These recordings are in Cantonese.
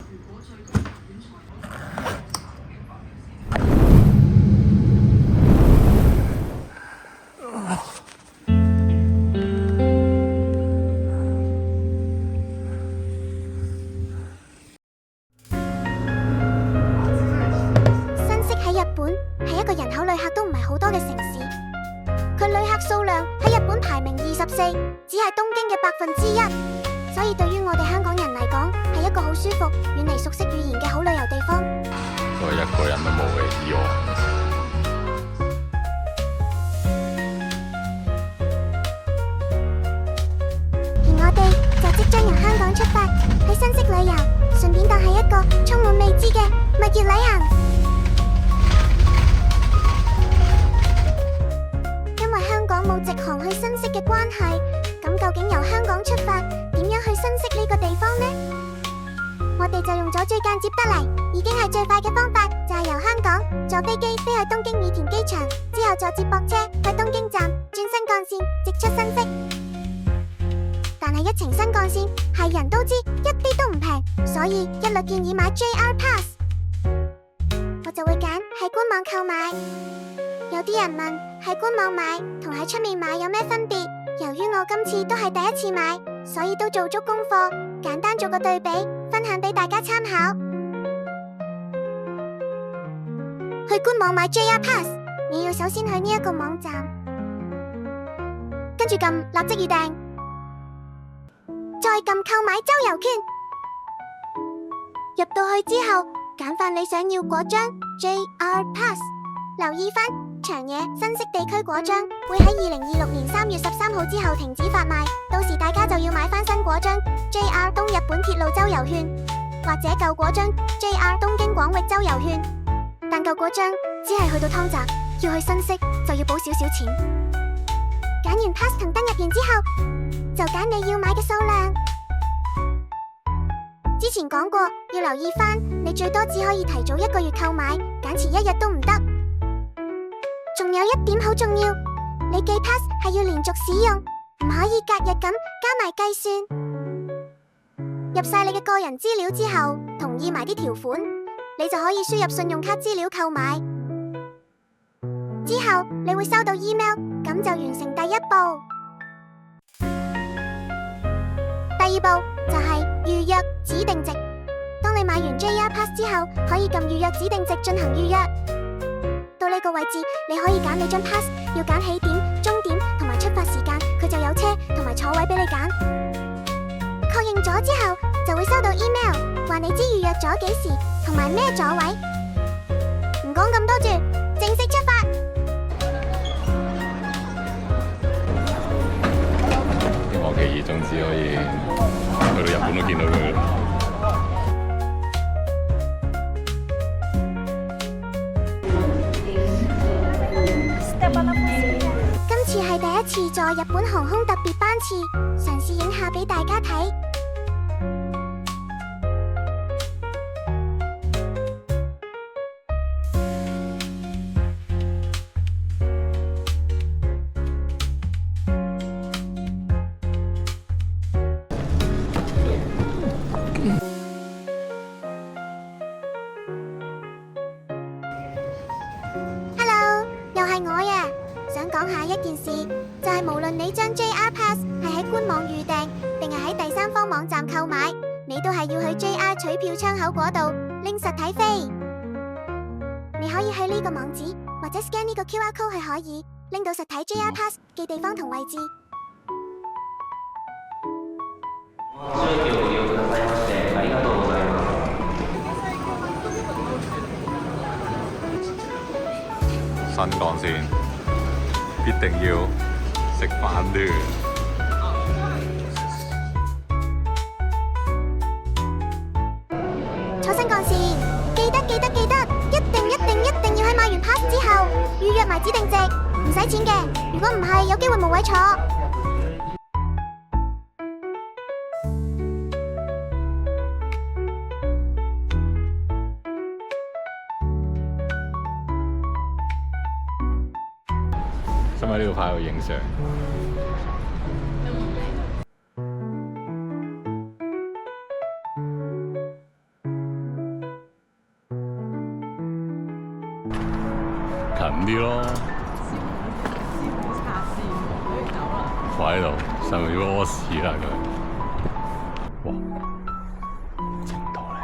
新潟喺日本係一個人口旅客都唔係好多嘅城市，佢旅客數量喺日本排名24，只係東京嘅1%，所以對於我哋香港人嚟講，係一個好舒服、遠離熟悉語言嘅好旅遊地方。我一個人都冇嘅，以我。而我哋就即將由香港出發，去新潟旅遊，順便當係一個充滿未知嘅蜜月旅行。因為香港冇直航去新潟嘅關係，咁究竟由香港出發，點樣去新潟呢個地方呢？我哋就用咗最間接得嚟，已經係最快嘅方法，就係由香港坐飛機飛去東京羽田機場，之後坐接駁車去東京站，轉新幹線直出新潟。但係一程新幹線係人都知一啲都唔平，所以一律建議買 JR Pass。我就會揀喺官網購買。有啲人問喺官網買同喺出面買有咩分別？由於我今次都係第一次買，所以都做足功課，簡單做個對比，分享俾大家參考。去官網買 JR Pass， 你要首先去呢一個網站，跟住撳立即預訂，再撳購買周遊券。入到去之後，揀返你想要嗰張 JR Pass。留意返，長野新潟地區嗰張會喺2026年3月13號之後停止發賣，到時大家就要買返新嗰張 JR 東日本鐵路周遊券，或者舊嗰張 JR 東京廣域周遊券。但舊嗰張只係去到湯澤，要去新潟就要補少少錢。揀完 Pass 同登入完之後，就揀你要買嘅數量。之前講過，要留意返，你最多只可以提早1個月購買，揀遲1日都唔得。仲有一點好重要，你寄 Pass 係要連續使用，唔可以隔日咁加埋計算。入晒你嘅個人資料之後，同意埋啲條款，你就可以輸入信用卡資料購買。之後你會收到 email， 咁就完成第一步。第二步就係預約指定席。當你買完 JR Pass 之後，可以撳預約指定席進行預約。到呢個位置，你可以揀你張 Pass， 要揀起點、終點同埋出發時間，佢就有車同埋坐位俾你揀。確認咗之後，就會收到 email， 話你知預約咗幾時同埋咩座位。唔講咁多住，正式出發。我嘅二種子可以去到日本都見到佢。今次係第一次坐日本航空特別班次，嘗試影下俾大家睇。Hello， 又係我呀！想講下一件事，就係無論你將 JR Pass 係喺官網預訂，定係喺第三方網站購買，你都係要去 JR 取票窗口嗰度拎實體飛。你可以去呢個網址，或者 scan 呢個 QR code 係可以拎到實體 JR Pass 嘅地方同位置。新幹線必定要食飯團。坐新幹線，記得，一定要喺買完 Pass 之後預約埋指定席，唔使錢嘅。如果唔係，有機會冇位坐。使唔使呢度拍度影相？啲咯。擦線，不如走啦。坐喺度，上面要屙屎啦佢。哇！整到咧。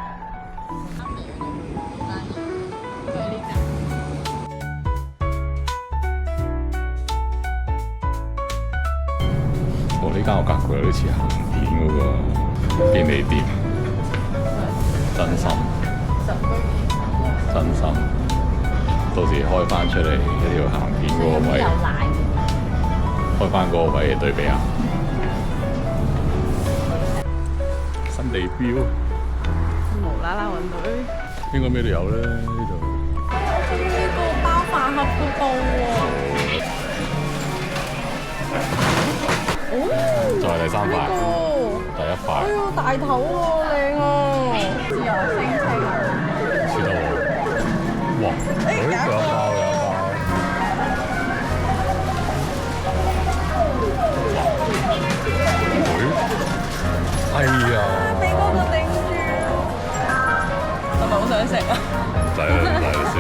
我呢間我隔佢有啲似行片嗰個便利店，真心。真心，到時開翻出嚟一條鹹片嗰個位，開翻嗰個位嚟對比下。新地標，無啦啦揾到，應該咩都有咧呢度。呢個包飯盒都到喎。就係第三塊，第一塊。哎呦，大頭喎，靚啊！自由星星。似得喎，哇！誒，有一包，有一包。哎呀！俾嗰個頂住，係咪好想食啊？唔使啦，唔使啦，算。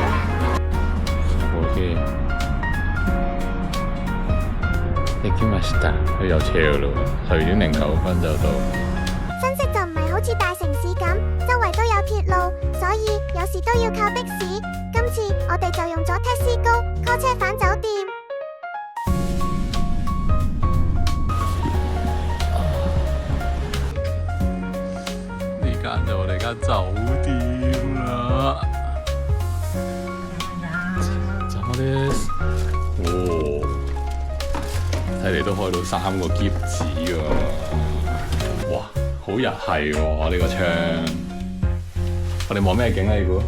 OK。できました。佢有車噶咯，10:09就到。新潟就唔係好似大城市咁，周圍都有鐵路，所以有時都要靠的士。今次我哋就用咗 Taxi Go call 車返酒店。呢間就我哋間酒店啦。就です。哦，睇嚟都開到3個篋子㗎。哇！好日系喎呢個窗，我哋望咩景啊？你估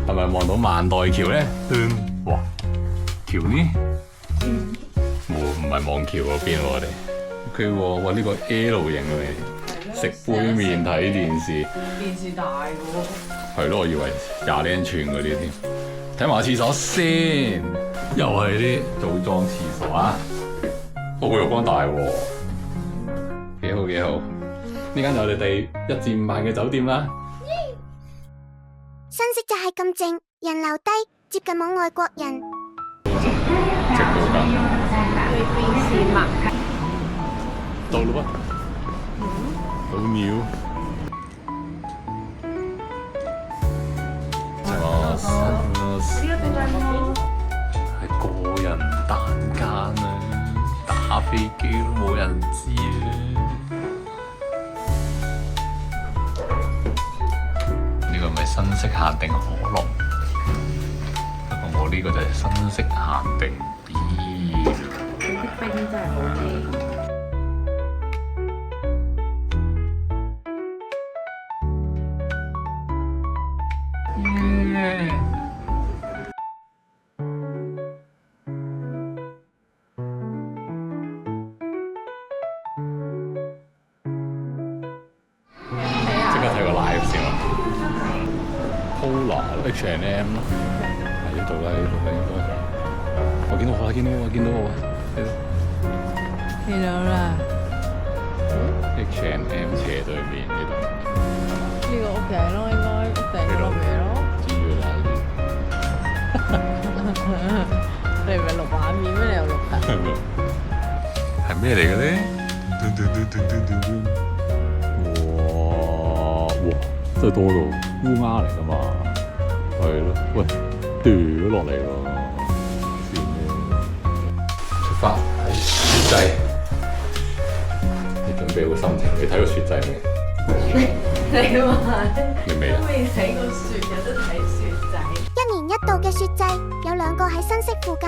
係咪望到萬代橋咧？哇！橋呢？唔係望橋嗰邊喎，我哋。OK 喎，哇！呢個 L 型嚟，食杯麵睇電視。電視大喎。係咯，我以為20零寸嗰啲添。睇埋廁所先，又係啲組裝廁所啊！個浴缸大喎，幾好幾好。呢間就係我哋第1至5晚嘅酒店啦。新潟就係咁靜，人流低，接近冇外國人。直到㗎。去邊線啊？到啦噃。好鳥。係個人單間啊，打飛機都冇人知啊。呢個咪新式限定可樂，不過我呢個就係新式限定 B。啲冰真係好靚。即刻睇個 live 先啦 ，Polar H&M 咯，喺呢度啦，呢度啦應該。我見到我，見到我，見到我，見到啦。H&M 斜對面呢度。呢個屋頂咯，應該屋頂嗰邊咯。知㗎啦。你唔係錄畫面咩？你又錄㗎？係咩嚟嘅咧？哇！真係多到烏鴉嚟㗎嘛？係咯，喂，掉咗落嚟喎，算咩？出發係雪祭，你準備好心情？你睇過雪祭未？你話你未啊？未睇過雪，有得睇雪仔。1年1度嘅雪祭有2個喺新潟附近，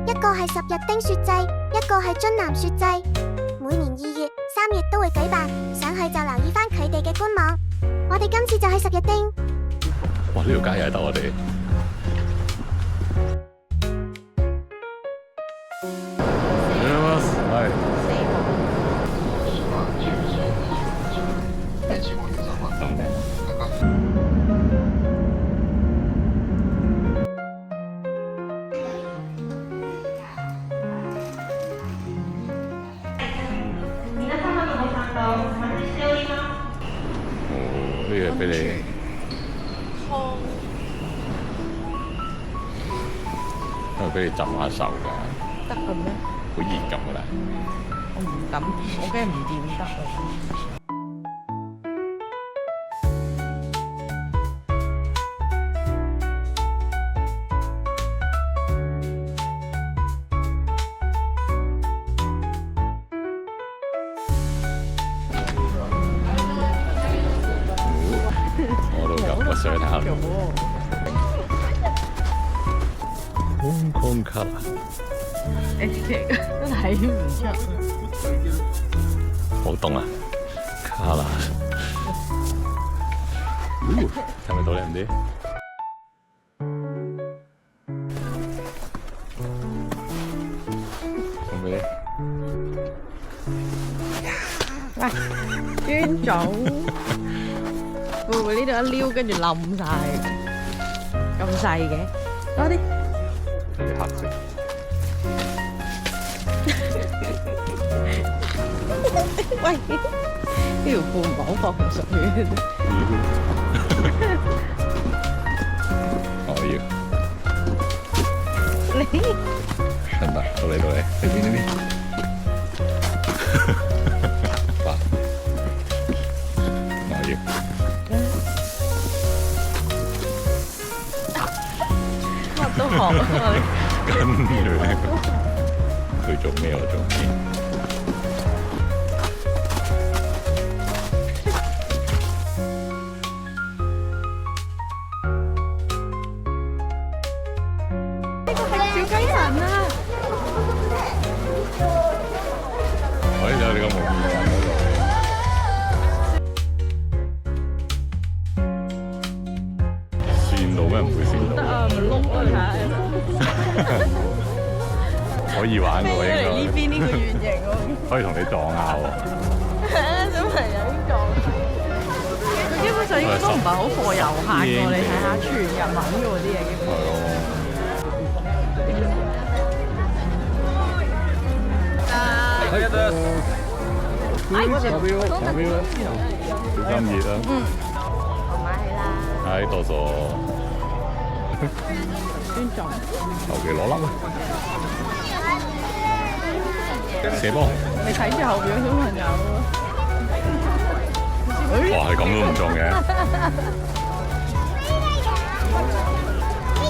一個係10日町雪祭，一個係津南雪祭。每年2月、3月都會舉辦，想去就留意返佢哋嘅官網。我哋今次就去10日町。哇！呢條街又係得我哋。呢個俾你。係咪俾你浸下手㗎？得嘅咩？好熱咁㗎啦！我唔敢，我驚唔掂得啊！我都咁個水睇下。Hong Kong colour，都睇唔出。好凍啊！colour，睇唔到你唔知？送俾你。喂，娟總，會唔會呢度一撩跟住冧晒？咁細嘅，多啲。啲黑色。喂，呢條褲唔係好放水。我要。你得到你，呢邊。我要。乜都學。跟住咧，佢做咩我做咩。呢個係小雞神啊！我呢就係你個無面人嗰度。線路咩唔會線路？得啊，咪碌啊睇。可以玩嘅喎，嚟呢應該。邊呢個圓形喎。可以同你撞下喎。小朋友已經撞。佢基本上應該都唔係好貨遊客喎，你睇下全日文嘅喎啲嘢基本上。係咯。哎，小心熱啊！我買起啦。係多數。尊重。求其攞粒啊！射波。你睇住後邊小朋友。哇！係咁都唔中嘅。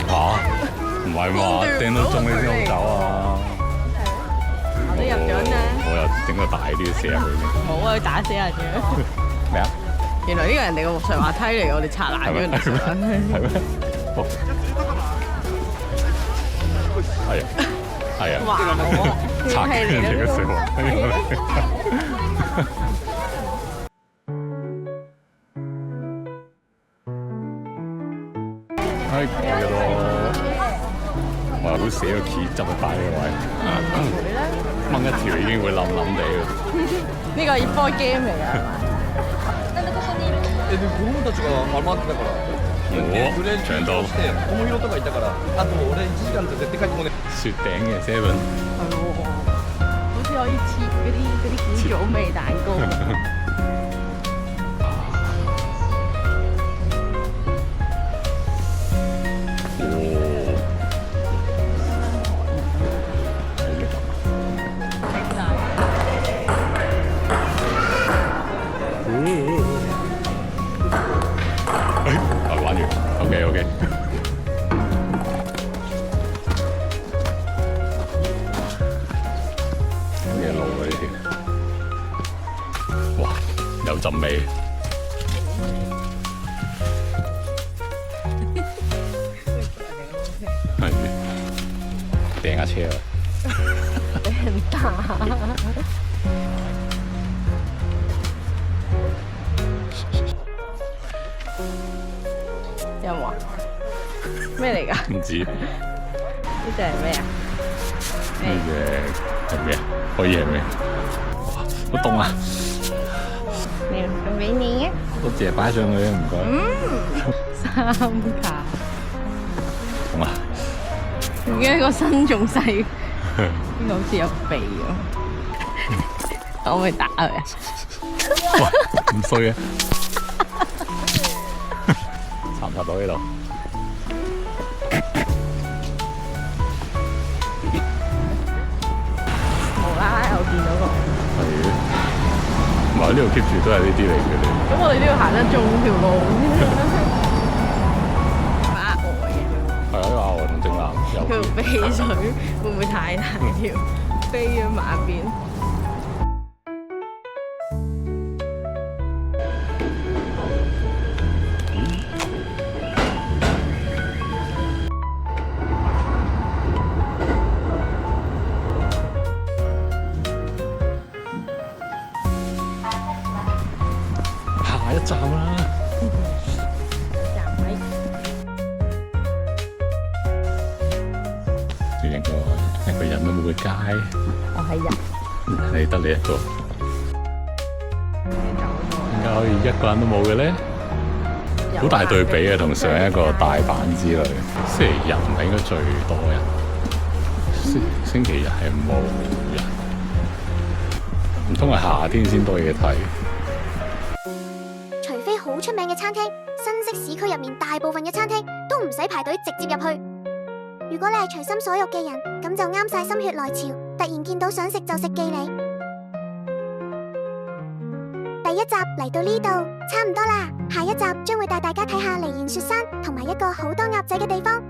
嚇？唔係嘛？掟到中你先好走啊！我都入咗啦。我又整個大啲射入去先。冇啊！打死人嘅。咩啊？原來呢個人哋個上滑梯嚟，我哋拆爛咗人哋上。係咩？好。係啊，係啊。話我拆係人哋嘅嚟射滑梯。係幾多？我好寫個鉛執喺擺呢個位，掹一條已經會冧冧地嘅。呢個係 boy game 嚟㗎係嘛？で子供たちが余ってたから、おフレンチちゃんとして友広とかいたから、あと俺1時間で絶対帰ってこね雪頂嘅 seven，係喎，好似可以切嗰啲古早味蛋糕。玩完 ，OK， 咩路啊呢條？哇，有陣味。係掟下車啊！俾人打。有冇啊？咩嚟㗎？唔知呢呢隻係咩啊？隻係咩啊？可以係咩？哇，好凍啊！送俾你啊！我借擺上去啊，唔該。三卡。凍啊！而家個身仲細，呢個好似有鼻咁。可唔可以打佢啊？哇，咁衰嘅！插唔插到呢度？見到個。係嘅，唔係呢度 keep 住都係呢啲嚟嘅咧。咁我哋都要行得中條路。馬外嘅。係啊，呢個阿和同正南有。佢條飛水會唔會太大條？飛咗馬邊。下一站啦。站位。一個人都冇嘅街，我係人。你得你一個，點解可以一個人都冇嘅咧？好大對比啊，同上一個大阪之旅，星期日係應該最多人，星期日係冇人，唔通係夏天先多嘢睇？除非好出名嘅餐廳，新潟市區入面大部分嘅餐廳都唔使排隊直接入去。如果你係隨心所欲嘅人，咁就啱晒心血來潮，突然見到想食就食嘅你。第一集嚟到呢度，差唔多啦，下一集將會帶大家睇下梨園雪山同埋一個好多鴨仔嘅地方。